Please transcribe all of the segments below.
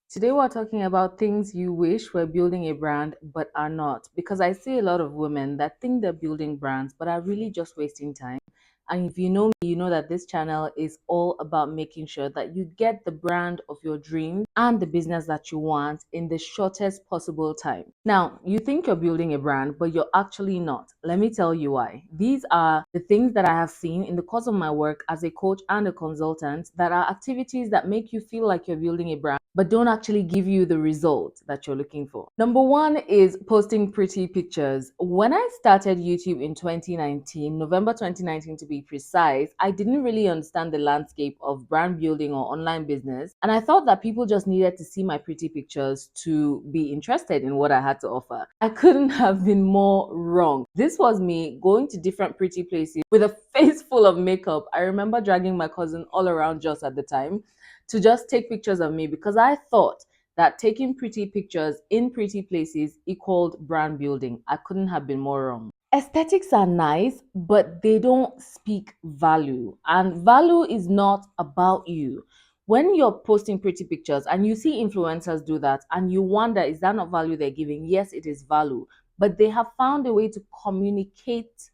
Today, we're talking about things you wish were building a brand but are not. Because I see a lot of women that think they're building brands but are really just wasting time. And if you know me, you know that this channel is all about making sure that you get the brand of your dreams and the business that you want in the shortest possible time. Now, you think you're building a brand, but you're actually not. Let me tell you why. These are the things that I have seen in the course of my work as a coach and a consultant that are activities that make you feel like you're building a brand but don't actually give you the result that you're looking for. Number one is posting pretty pictures. When I started YouTube in 2019, November 2019 to be precise, I didn't really understand the landscape of brand building or online business. And I thought that people just needed to see my pretty pictures to be interested in what I had to offer. I couldn't have been more wrong. This was me going to different pretty places with a face full of makeup. I remember dragging my cousin all around just at the time to just take pictures of me because I thought that taking pretty pictures in pretty places equaled brand building. I couldn't have been more wrong. Aesthetics are nice, but they don't speak value. And value is not about you. When you're posting pretty pictures and you see influencers do that and you wonder, is that not value they're giving? Yes, it is value. But they have found a way to communicate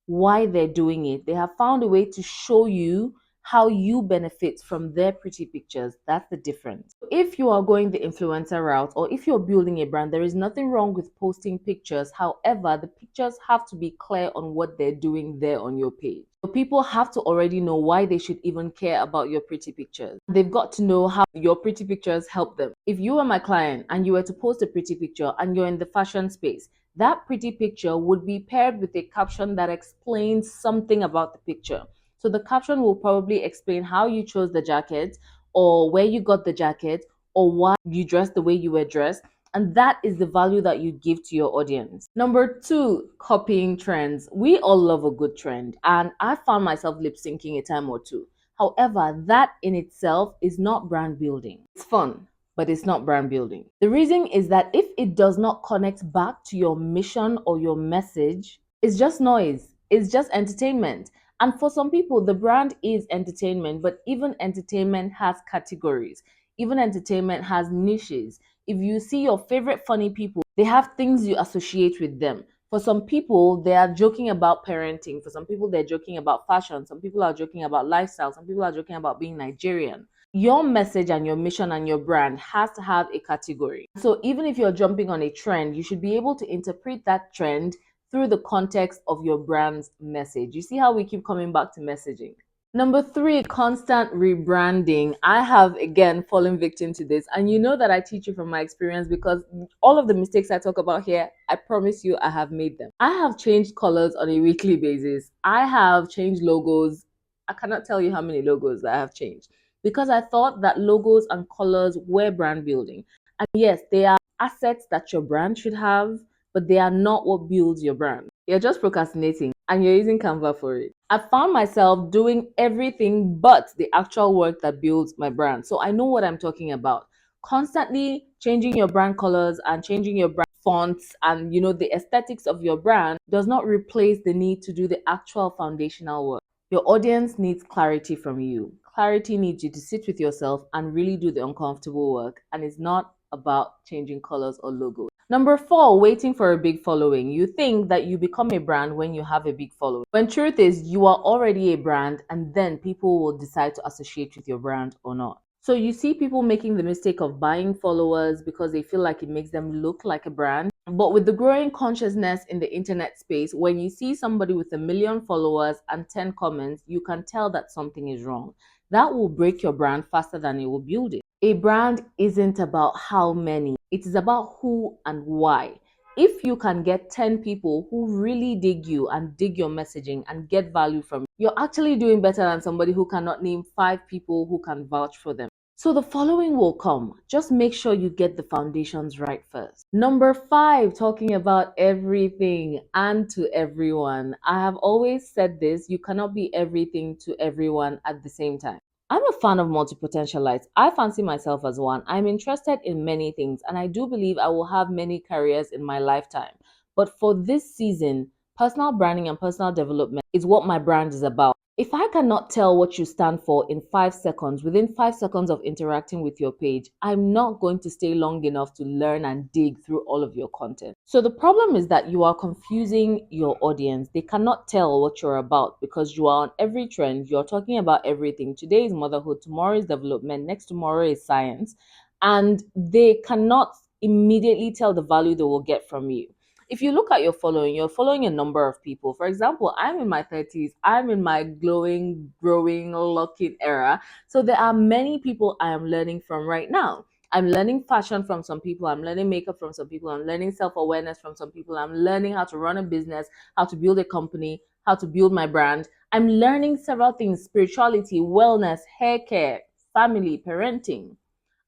why they're doing it. They have found a way to show you how you benefit from their pretty pictures. That's the difference. If you are going the influencer route or if you're building a brand, there is nothing wrong with posting pictures. However, the pictures have to be clear on what they're doing there on your page. So people have to already know why they should even care about your pretty pictures. They've got to know how your pretty pictures help them. If you were my client and you were to post a pretty picture and you're in the fashion space, that pretty picture would be paired with a caption that explains something about the picture. So the caption will probably explain how you chose the jacket or where you got the jacket or why you dressed the way you were dressed. And that is the value that you give to your audience. Number two, copying trends. We all love a good trend, and I found myself lip syncing a time or two. However, that in itself is not brand building. It's fun, but it's not brand building. The reason is that if it does not connect back to your mission or your message, it's just noise, it's just entertainment. And for some people, the brand is entertainment, but even entertainment has categories. Even entertainment has niches. If you see your favorite funny people, they have things you associate with them. For some people, they are joking about parenting. For some people, they're joking about fashion. Some people are joking about lifestyle. Some people are joking about being Nigerian. Your message and your mission and your brand has to have a category. So even if you're jumping on a trend, you should be able to interpret that trend through the context of your brand's message. You see how we keep coming back to messaging? Number three, constant rebranding. I have again fallen victim to this, and you know that I teach you from my experience because all of the mistakes I talk about here, I promise you I have made them. I have changed colors on a weekly basis. I have changed logos. I cannot tell you how many logos that I have changed because I thought that logos and colors were brand building. And yes, they are assets that your brand should have, but they are not what builds your brand. You're just procrastinating and you're using Canva for it. I found myself doing everything but the actual work that builds my brand. So I know what I'm talking about. Constantly changing your brand colors and changing your brand fonts and the aesthetics of your brand does not replace the need to do the actual foundational work. Your audience needs clarity from you. Clarity needs you to sit with yourself and really do the uncomfortable work, and it's not about changing colors or logos. Number four, waiting for a big following. You think that you become a brand when you have a big following. When truth is, you are already a brand, and then people will decide to associate with your brand or not. So you see people making the mistake of buying followers because they feel like it makes them look like a brand. But with the growing consciousness in the internet space, when you see somebody with 1 million followers and 10 comments, you can tell that something is wrong. That will break your brand faster than it will build it. A brand isn't about how many, it is about who and why. If you can get 10 people who really dig you and dig your messaging and get value from it, you're actually doing better than somebody who cannot name 5 people who can vouch for them. So the following will come. Just make sure you get the foundations right first. Number five, talking about everything and to everyone. I have always said this, you cannot be everything to everyone at the same time. I'm a fan of multi-potentialites. I fancy myself as one. I'm interested in many things, and I do believe I will have many careers in my lifetime. But for this season, personal branding and personal development is what my brand is about. If I cannot tell what you stand for in 5 seconds, within 5 seconds of interacting with your page, I'm not going to stay long enough to learn and dig through all of your content. So the problem is that you are confusing your audience. They cannot tell what you're about because you are on every trend. You're talking about everything. Today is motherhood, tomorrow is development, next tomorrow is science. And they cannot immediately tell the value they will get from you. If you look at your following, you're following a number of people. For example, I'm in my 30s, I'm in my glowing, growing, looking era. So there are many people I am learning from right now. I'm learning fashion from some people, I'm learning makeup from some people, I'm learning self awareness from some people, I'm learning how to run a business, how to build a company, how to build my brand. I'm learning several things: spirituality, wellness, hair care, family, parenting.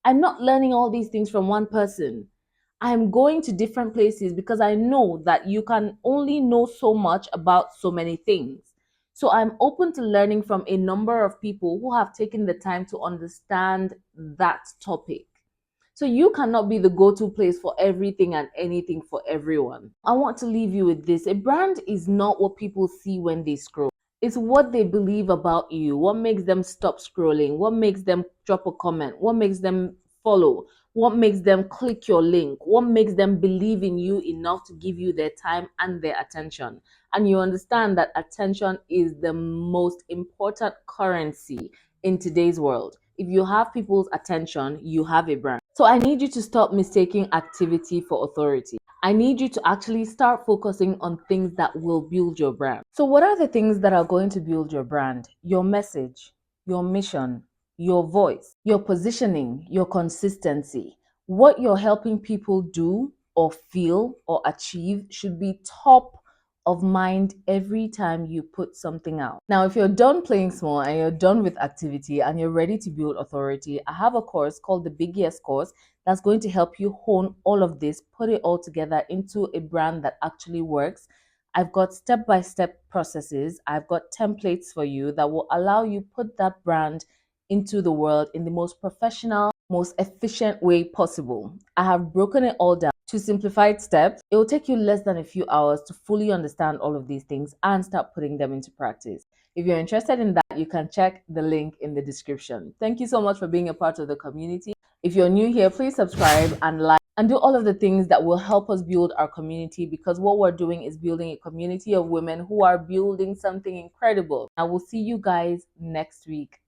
I'm not learning all these things from one person. I'm going to different places because I know that you can only know so much about so many things. So I'm open to learning from a number of people who have taken the time to understand that topic. So you cannot be the go-to place for everything and anything for everyone. I want to leave you with this. A brand is not what people see when they scroll. It's what they believe about you, what makes them stop scrolling, what makes them drop a comment, what makes them follow, what makes them click your link, what makes them believe in you enough to give you their time and their attention. And you understand that attention is the most important currency in today's world. If you have people's attention, you have a brand. So I need you to stop mistaking activity for authority. I need you to actually start focusing on things that will build your brand. So, what are the things that are going to build your brand? Your message, your mission, your voice, your positioning, your consistency. What you're helping people do or feel or achieve should be top of mind every time you put something out. Now, if you're done playing small and you're done with activity and you're ready to build authority, I have a course called the Big Yes course that's going to help you hone all of this, put it all together into a brand that actually works. I've got step-by-step processes. I've got templates for you that will allow you put that brand into the world in the most professional, most efficient way possible. I have broken it all down to simplified steps. It will take you less than a few hours to fully understand all of these things and start putting them into practice. If you're interested in that, you can check the link in the description. Thank you so much for being a part of the community. If you're new here, please subscribe and like and do all of the things that will help us build our community, because what we're doing is building a community of women who are building something incredible. I will see you guys next week.